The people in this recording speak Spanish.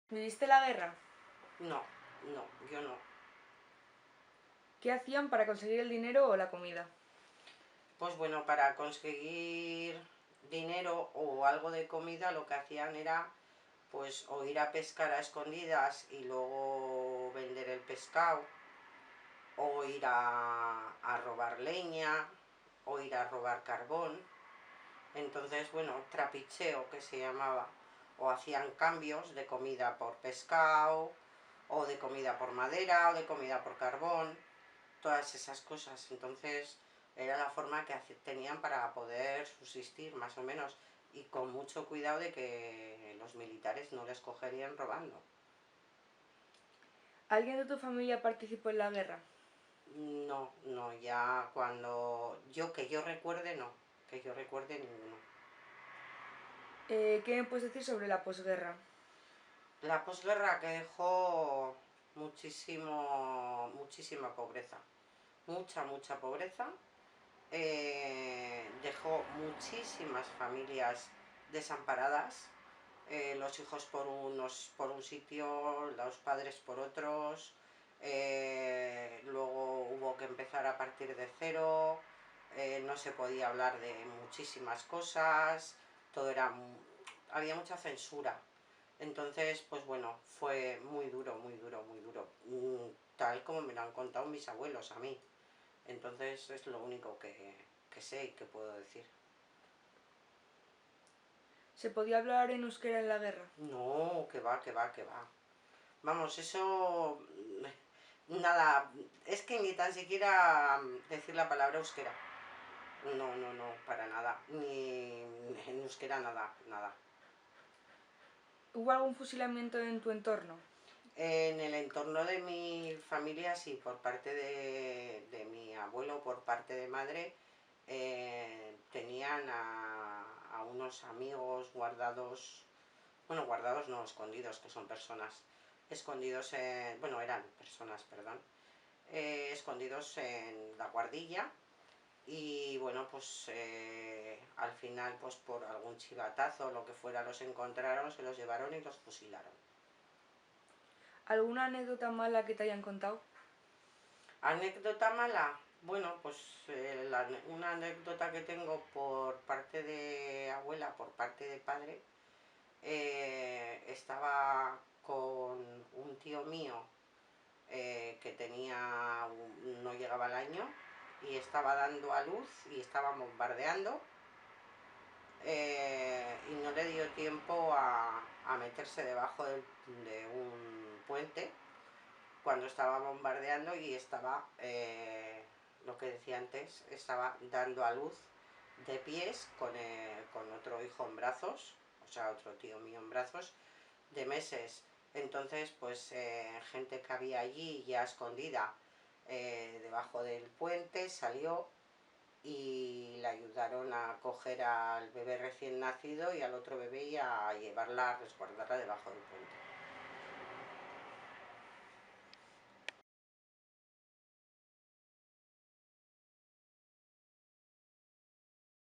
¿Viviste la guerra? No, no, yo no. ¿Qué hacían para conseguir el dinero o la comida? Pues bueno, para conseguir dinero o algo de comida lo que hacían era pues o ir a pescar a escondidas y luego vender el pescado, o ir a robar leña, o ir a robar carbón. Entonces, bueno, trapicheo que se llamaba, o hacían cambios de comida por pescado, o de comida por madera, o de comida por carbón, todas esas cosas. Entonces era la forma que tenían para poder subsistir más o menos, y con mucho cuidado de que los militares no les cogerían robando. ¿Alguien de tu familia participó en la guerra? No, no, ya cuando que yo recuerde, no, que yo recuerde ninguno. ¿Qué me puedes decir sobre la posguerra? La posguerra que dejó muchísima pobreza, mucha pobreza. Dejó muchísimas familias desamparadas, los hijos por un sitio, los padres por otros. Luego hubo que empezar a partir de cero. No se podía hablar de muchísimas cosas, todo era había mucha censura. Entonces, pues bueno, fue muy duro, muy duro, muy duro, tal como me lo han contado mis abuelos a mí. Entonces es lo único que sé y que puedo decir. ¿Se podía hablar en euskera en la guerra? No, que va, que va, que va. Vamos, eso... Nada, es que ni tan siquiera decir la palabra euskera. No, no, no, para nada. Ni en euskera nada, nada. ¿Hubo algún fusilamiento en tu entorno? En el entorno de mi familia, sí, por parte de mi abuelo, por parte de madre, tenían a unos amigos guardados, bueno, guardados no, escondidos, que son personas, escondidos bueno, eran personas, perdón, escondidos en la guardilla. Y bueno, pues al final, pues por algún chivatazo o lo que fuera, los encontraron, se los llevaron y los fusilaron. ¿Alguna anécdota mala que te hayan contado? Anécdota mala, bueno, pues una anécdota que tengo por parte de abuela, por parte de padre. Estaba con un tío mío, que no llegaba al año, y estaba dando a luz y estaban bombardeando, y no le dio tiempo a meterse debajo de un puente cuando estaba bombardeando, y estaba, lo que decía antes, estaba dando a luz de pies con otro hijo en brazos, o sea, otro tío mío en brazos, de meses. Entonces, pues gente que había allí ya escondida, debajo del puente, salió y le ayudaron a coger al bebé recién nacido y al otro bebé y a llevarla, a resguardarla debajo del puente.